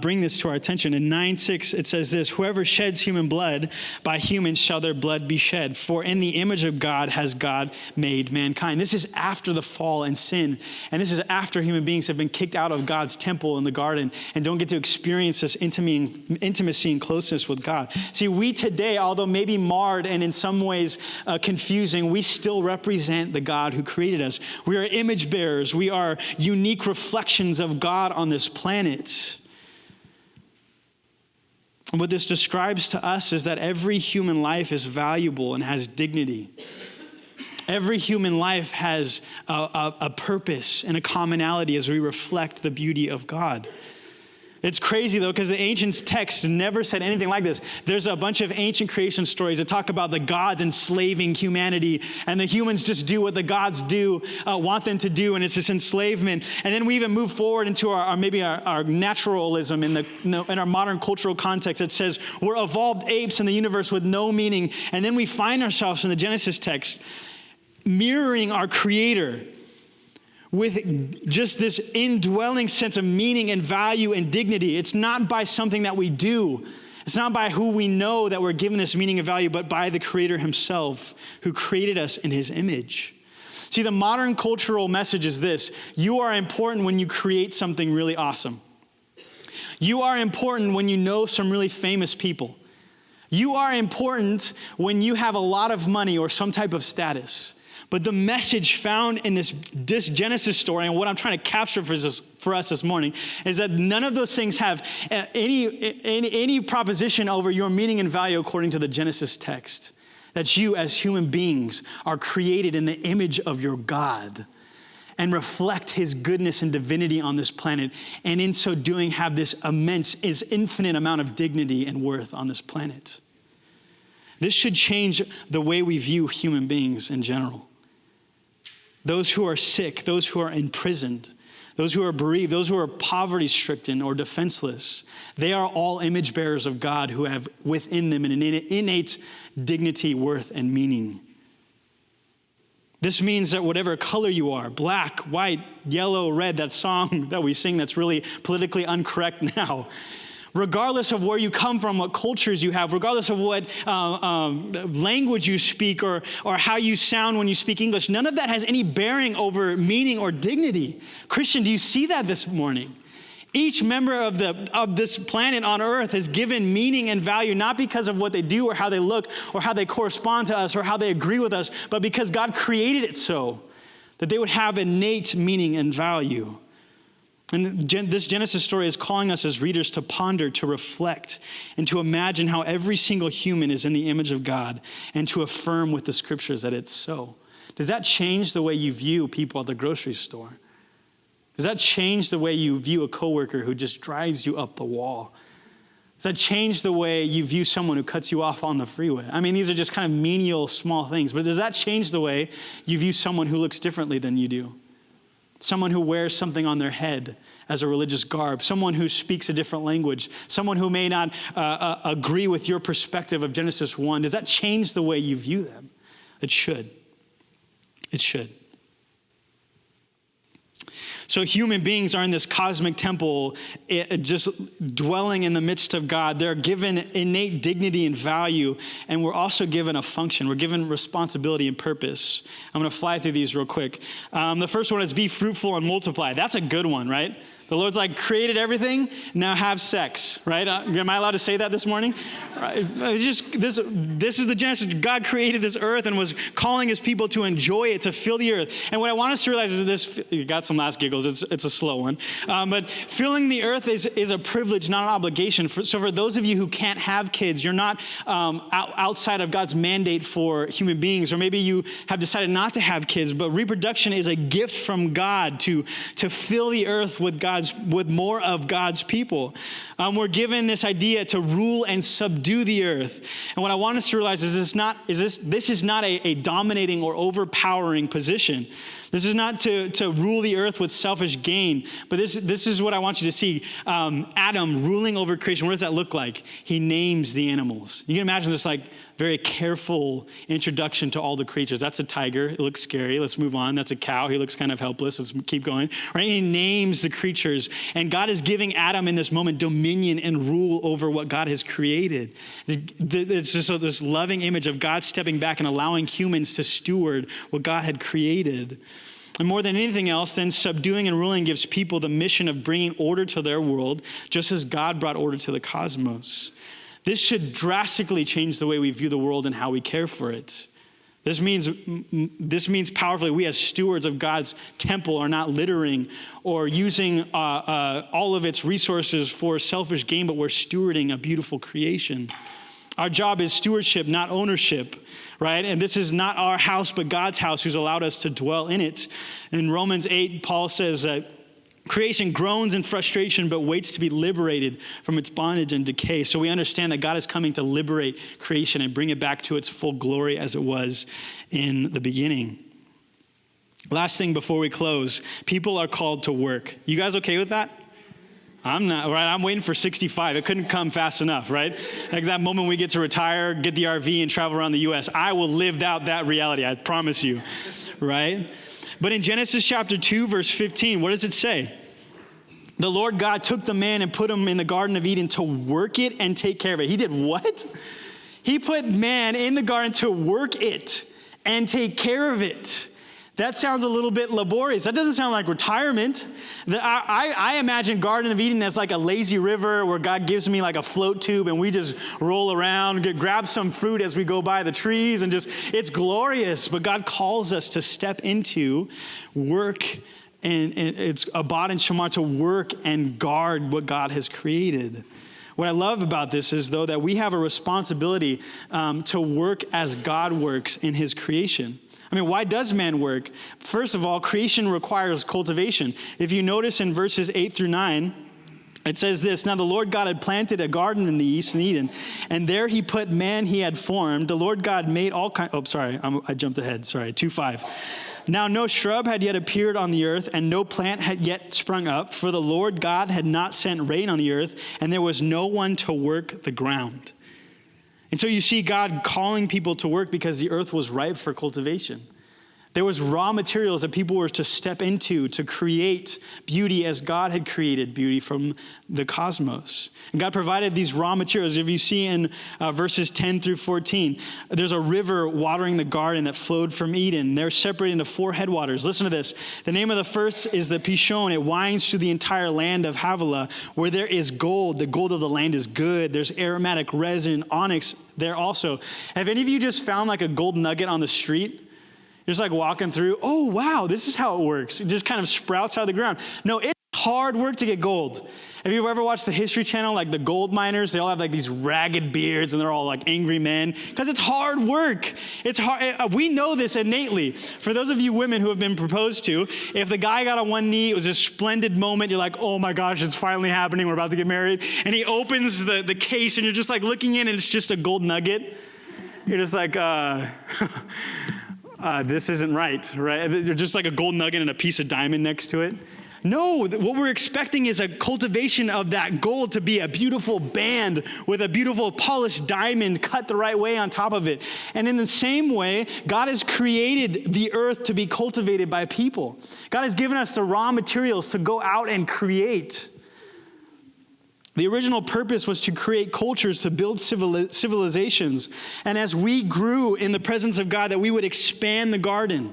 bring this to our attention. In 9:6, it says this: whoever sheds human blood, by humans shall their blood be shed. For in the image of God has God made mankind. This is after the fall and sin. And this is after human beings have been kicked out of God's temple in the garden and don't get to experience this intimacy and closeness with God. See, we today, although maybe marred and in some ways confusing, we still represent the God who created us. We are image bearers. We are unique reflections of God on this planet. And what this describes to us is that every human life is valuable and has dignity. Every human life has a purpose and a commonality as we reflect the beauty of God. It's crazy, though, because the ancient texts never said anything like this. There's a bunch of ancient creation stories that talk about the gods enslaving humanity, and the humans just do what the gods want them to do, and it's this enslavement. And then we even move forward into our naturalism in our modern cultural context that says we're evolved apes in the universe with no meaning. And then we find ourselves in the Genesis text mirroring our Creator with just this indwelling sense of meaning and value and dignity. It's not by something that we do. It's not by who we know that we're given this meaning and value, but by the Creator himself who created us in his image. See, the modern cultural message is this: you are important when you create something really awesome. You are important when you know some really famous people. You are important when you have a lot of money or some type of status. But the message found in this Genesis story, and what I'm trying to capture for us this morning, is that none of those things have any proposition over your meaning and value according to the Genesis text. That you as human beings are created in the image of your God and reflect his goodness and divinity on this planet, and in so doing have this infinite amount of dignity and worth on this planet. This should change the way we view human beings in general. Those who are sick, those who are imprisoned, those who are bereaved, those who are poverty-stricken or defenseless, they are all image bearers of God who have within them an innate dignity, worth, and meaning. This means that whatever color you are, black, white, yellow, red, that song that we sing that's really politically incorrect now, regardless of where you come from, what cultures you have, regardless of what language you speak or how you sound when you speak English, none of that has any bearing over meaning or dignity. Christian, do you see that this morning? Each member of this planet on earth is given meaning and value, not because of what they do or how they look or how they correspond to us or how they agree with us, but because God created it so that they would have innate meaning and value. And this Genesis story is calling us as readers to ponder, to reflect, and to imagine how every single human is in the image of God, and to affirm with the scriptures that it's so. Does that change the way you view people at the grocery store? Does that change the way you view a coworker who just drives you up the wall? Does that change the way you view someone who cuts you off on the freeway? I mean, these are just kind of menial, small things, but does that change the way you view someone who looks differently than you do? Someone who wears something on their head as a religious garb, someone who speaks a different language, someone who may not agree with your perspective of Genesis 1. Does that change the way you view them? It should. It should. So human beings are in this cosmic temple, just dwelling in the midst of God. They're given innate dignity and value, and we're also given a function. We're given responsibility and purpose. I'm going to fly through these real quick. The first one is be fruitful and multiply. That's a good one, right? The Lord's like, created everything, now have sex, right? Am I allowed to say that this morning? Right. This is the Genesis. God created this earth and was calling his people to enjoy it, to fill the earth. And what I want us to realize is this, you got some last giggles, it's a slow one. But filling the earth is a privilege, not an obligation. So for those of you who can't have kids, you're not outside of God's mandate for human beings, or maybe you have decided not to have kids, but reproduction is a gift from God to fill the earth with more of God's people. We're given this idea to rule and subdue the earth. And what I want us to realize is this is not a dominating or overpowering position. This is not to rule the earth with selfish gain, but this is what I want you to see. Adam ruling over creation. What does that look like? He names the animals. You can imagine this like very careful introduction to all the creatures. That's a tiger. It looks scary. Let's move on. That's a cow. He looks kind of helpless. Let's keep going. Right? He names the creatures. And God is giving Adam in this moment dominion and rule over what God has created. It's just this loving image of God stepping back and allowing humans to steward what God had created. And more than anything else, then subduing and ruling gives people the mission of bringing order to their world, just as God brought order to the cosmos. This should drastically change the way we view the world and how we care for it. This means powerfully we as stewards of God's temple are not littering or using all of its resources for selfish gain, but we're stewarding a beautiful creation. Our job is stewardship, not ownership, right? And this is not our house, but God's house who's allowed us to dwell in it. In Romans 8, Paul says that creation groans in frustration, but waits to be liberated from its bondage and decay. So we understand that God is coming to liberate creation and bring it back to its full glory as it was in the beginning. Last thing before we close, people are called to work. You guys okay with that? I'm not, right? I'm waiting for 65. It couldn't come fast enough, right? Like that moment we get to retire, get the RV, and travel around the U.S. I will live out that reality, I promise you, right? But in Genesis chapter 2, verse 15, what does it say? The Lord God took the man and put him in the Garden of Eden to work it and take care of it. He did what? He put man in the garden to work it and take care of it. That sounds a little bit laborious. That doesn't sound like retirement. I imagine Garden of Eden as like a lazy river where God gives me like a float tube and we just roll around, grab some fruit as we go by the trees, and just, it's glorious. But God calls us to step into work, and it's abad and shema, to work and guard what God has created. What I love about this is, though, that we have a responsibility to work as God works in his creation. I mean, why does man work? First of all, creation requires cultivation. If you notice in verses 8 through 9, it says this: "Now the Lord God had planted a garden in the east in Eden, and there he put man he had formed. The Lord God made all kinds..." Oh, sorry, I jumped ahead. Sorry, 2:5. "Now no shrub had yet appeared on the earth, and no plant had yet sprung up, for the Lord God had not sent rain on the earth, and there was no one to work the ground." And so you see God calling people to work because the earth was ripe for cultivation. There was raw materials that people were to step into to create beauty as God had created beauty from the cosmos. And God provided these raw materials. If you see in verses 10 through 14, there's a river watering the garden that flowed from Eden. They're separated into 4 headwaters. Listen to this. The name of the first is the Pishon. It winds through the entire land of Havilah, where there is gold. The gold of the land is good. There's aromatic resin, onyx there also. Have any of you just found like a gold nugget on the street? You're just like walking through, oh, wow, this is how it works. It just kind of sprouts out of the ground. No, it's hard work to get gold. Have you ever watched the History Channel, like the gold miners? They all have like these ragged beards and they're all like angry men because it's hard work. It's hard. We know this innately. For those of you women who have been proposed to, if the guy got on one knee, it was a splendid moment. You're like, oh my gosh, it's finally happening. We're about to get married. And he opens the case and you're just like looking in and it's just a gold nugget. You're just like, this isn't right? There's just like a gold nugget and a piece of diamond next to it. No, what we're expecting is a cultivation of that gold to be a beautiful band with a beautiful polished diamond cut the right way on top of it. And in the same way, God has created the earth to be cultivated by people. God has given us the raw materials to go out and create. The original purpose was to create cultures, to build civilizations. And as we grew in the presence of God, that we would expand the garden,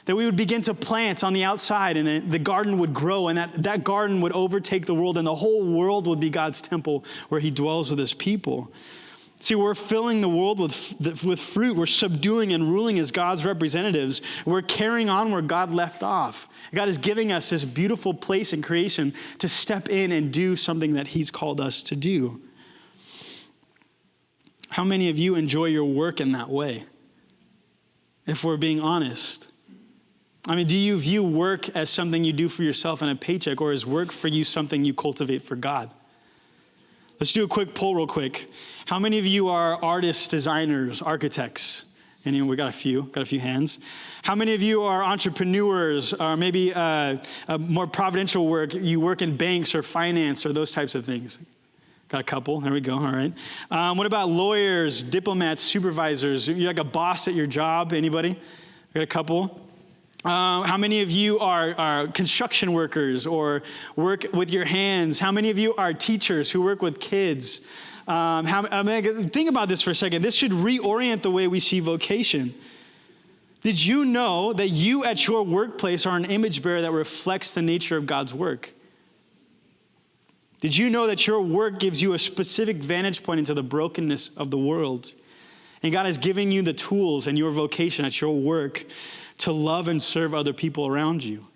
that we would begin to plant on the outside, and the garden would grow, and that garden would overtake the world, and the whole world would be God's temple where he dwells with his people. See, we're filling the world with fruit. We're subduing and ruling as God's representatives. We're carrying on where God left off. God is giving us this beautiful place in creation to step in and do something that he's called us to do. How many of you enjoy your work in that way? If we're being honest. I mean, do you view work as something you do for yourself and a paycheck, or is work for you something you cultivate for God? Let's do a quick poll real quick. How many of you are artists, designers, architects? Anyone? We got a few hands. How many of you are entrepreneurs, or maybe more providential work? You work in banks or finance or those types of things? Got a couple. There we go. All right. What about lawyers, diplomats, supervisors? You're like a boss at your job. Anybody? Got a couple. How many of you are construction workers or work with your hands? How many of you are teachers who work with kids? Think about this for a second. This should reorient the way we see vocation. Did you know that you at your workplace are an image bearer that reflects the nature of God's work? Did you know that your work gives you a specific vantage point into the brokenness of the world? And God is giving you the tools and your vocation at your work to love and serve other people around you,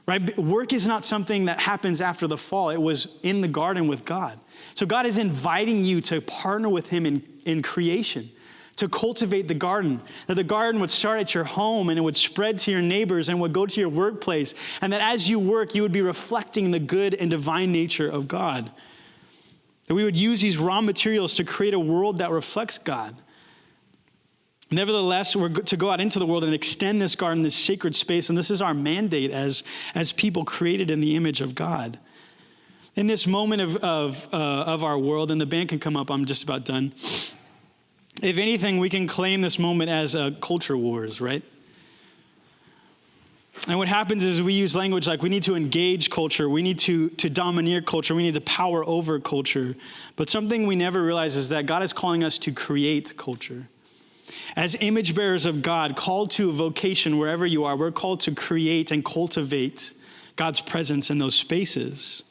right? Work is not something that happens after the fall. It was in the garden with God. So God is inviting you to partner with him in creation, to cultivate the garden, that the garden would start at your home and it would spread to your neighbors and would go to your workplace, and that as you work, you would be reflecting the good and divine nature of God. That we would use these raw materials to create a world that reflects God. Nevertheless, we're to go out into the world and extend this garden, this sacred space, and this is our mandate as people created in the image of God. In this moment of our world, and the band can come up, I'm just about done. If anything, we can claim this moment as culture wars, right? And what happens is we use language like we need to engage culture, we need to domineer culture, we need to power over culture. But something we never realize is that God is calling us to create culture. As image bearers of God, called to a vocation wherever you are, we're called to create and cultivate God's presence in those spaces.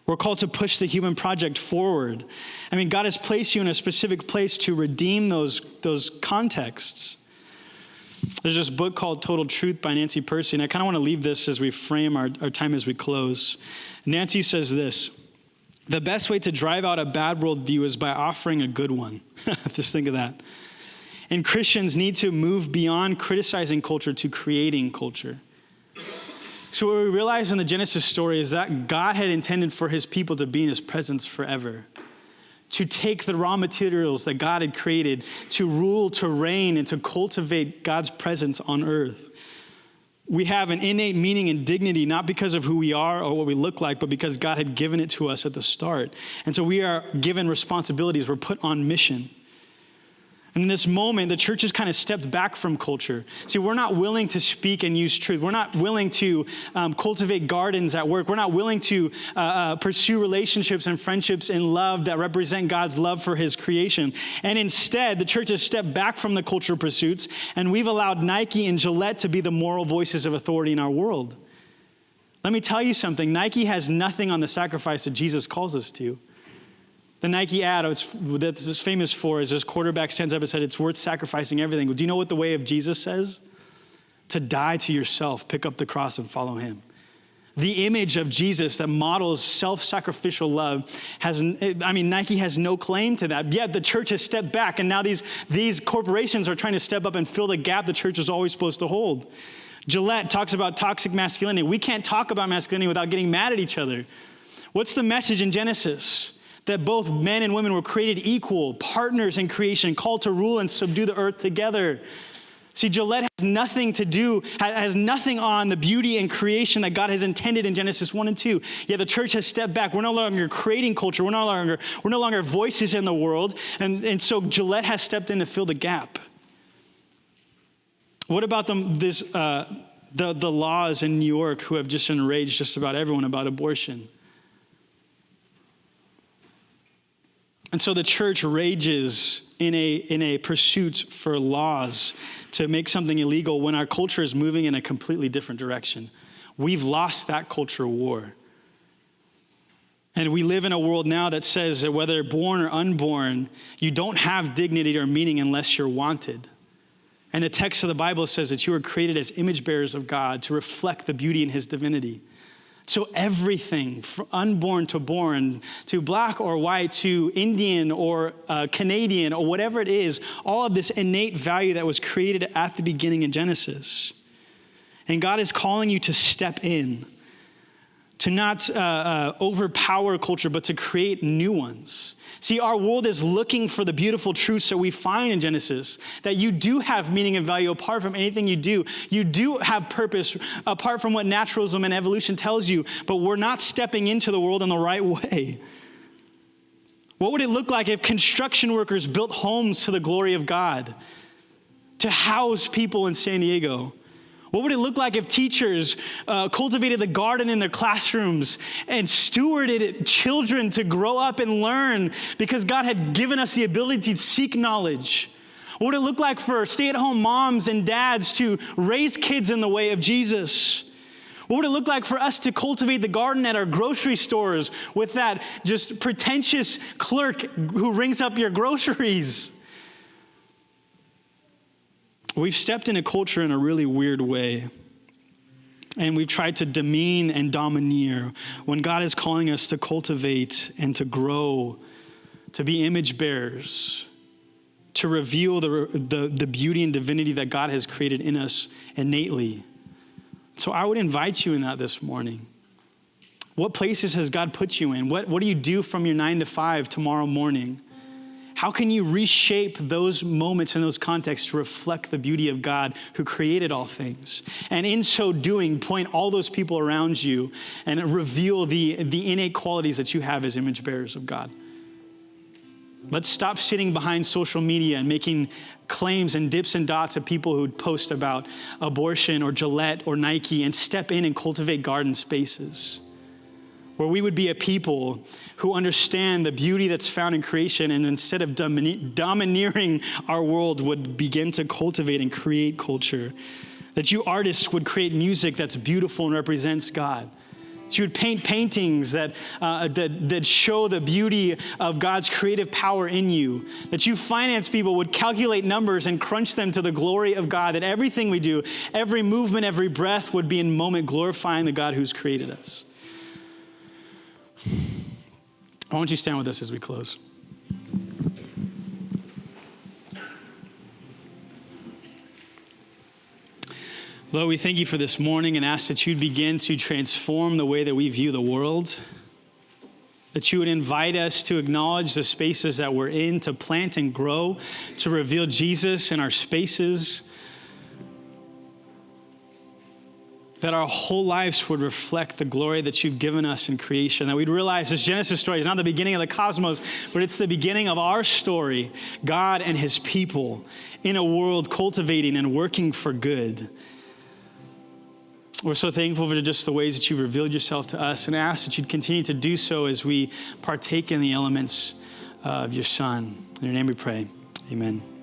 We're called to push the human project forward. I mean, God has placed you in a specific place to redeem those contexts. There's this book called Total Truth by Nancy Percy, and I kind of want to leave this as we frame our time as we close. Nancy says this: the best way to drive out a bad worldview is by offering a good one. Just think of that. And Christians need to move beyond criticizing culture to creating culture. So what we realize in the Genesis story is that God had intended for his people to be in his presence forever, to take the raw materials that God had created, to rule, to reign, and to cultivate God's presence on earth. We have an innate meaning and dignity, not because of who we are or what we look like, but because God had given it to us at the start. And so we are given responsibilities. We're put on mission. And in this moment, the church has kind of stepped back from culture. See, we're not willing to speak and use truth. We're not willing to cultivate gardens at work. We're not willing to pursue relationships and friendships in love that represent God's love for his creation. And instead, the church has stepped back from the cultural pursuits, and we've allowed Nike and Gillette to be the moral voices of authority in our world. Let me tell you something. Nike has nothing on the sacrifice that Jesus calls us to. The Nike ad that's it's famous for is this quarterback stands up and said, it's worth sacrificing everything. Do you know what the way of Jesus says? To die to yourself, pick up the cross and follow him. The image of Jesus that models self-sacrificial love Nike has no claim to that. Yet the church has stepped back, and now these corporations are trying to step up and fill the gap the church was always supposed to hold. Gillette talks about toxic masculinity. We can't talk about masculinity without getting mad at each other. What's the message in Genesis? That both men and women were created equal, partners in creation, called to rule and subdue the earth together. See, Gillette has nothing on the beauty and creation that God has intended in Genesis 1 and 2. Yet the church has stepped back. We're no longer creating culture. We're no longer voices in the world. And so Gillette has stepped in to fill the gap. What about the laws in New York who have just enraged just about everyone about abortion? And so the church rages in a pursuit for laws to make something illegal when our culture is moving in a completely different direction. We've lost that culture war. And we live in a world now that says that whether born or unborn, you don't have dignity or meaning unless you're wanted. And the text of the Bible says that you were created as image bearers of God to reflect the beauty in his divinity. So everything, from unborn to born, to black or white, to Indian or Canadian or whatever it is, all of this innate value that was created at the beginning in Genesis. And God is calling you to step in, to not overpower culture, but to create new ones. See, our world is looking for the beautiful truths that we find in Genesis, that you do have meaning and value apart from anything you do. You do have purpose apart from what naturalism and evolution tells you, but we're not stepping into the world in the right way. What would it look like if construction workers built homes to the glory of God, to house people in San Diego? What would it look like if teachers cultivated the garden in their classrooms and stewarded children to grow up and learn because God had given us the ability to seek knowledge? What would it look like for stay-at-home moms and dads to raise kids in the way of Jesus? What would it look like for us to cultivate the garden at our grocery stores with that just pretentious clerk who rings up your groceries? We've stepped into culture in a really weird way. And we've tried to demean and domineer when God is calling us to cultivate and to grow, to be image bearers, to reveal the beauty and divinity that God has created in us innately. So I would invite you in that this morning. What places has God put you in? What do you do from your 9 to 5 tomorrow morning? How can you reshape those moments and those contexts to reflect the beauty of God who created all things? And in so doing, point all those people around you and reveal the innate qualities that you have as image bearers of God. Let's stop sitting behind social media and making claims and dips and dots of people who post about abortion or Gillette or Nike and step in and cultivate garden spaces. where we would be a people who understand the beauty that's found in creation, and instead of domineering our world, would begin to cultivate and create culture. That you artists would create music that's beautiful and represents God. That you would paint paintings that show the beauty of God's creative power in you. That you finance people would calculate numbers and crunch them to the glory of God. That everything we do, every movement, every breath would be in moment glorifying the God who's created us. Why don't you stand with us as we close? Lord, we thank you for this morning and ask that you'd begin to transform the way that we view the world, that you would invite us to acknowledge the spaces that we're in, to plant and grow, to reveal Jesus in our spaces, that our whole lives would reflect the glory that you've given us in creation, that we'd realize this Genesis story is not the beginning of the cosmos, but it's the beginning of our story, God and his people in a world cultivating and working for good. We're so thankful for just the ways that you've revealed yourself to us, and ask that you'd continue to do so as we partake in the elements of your Son. In your name we pray, amen.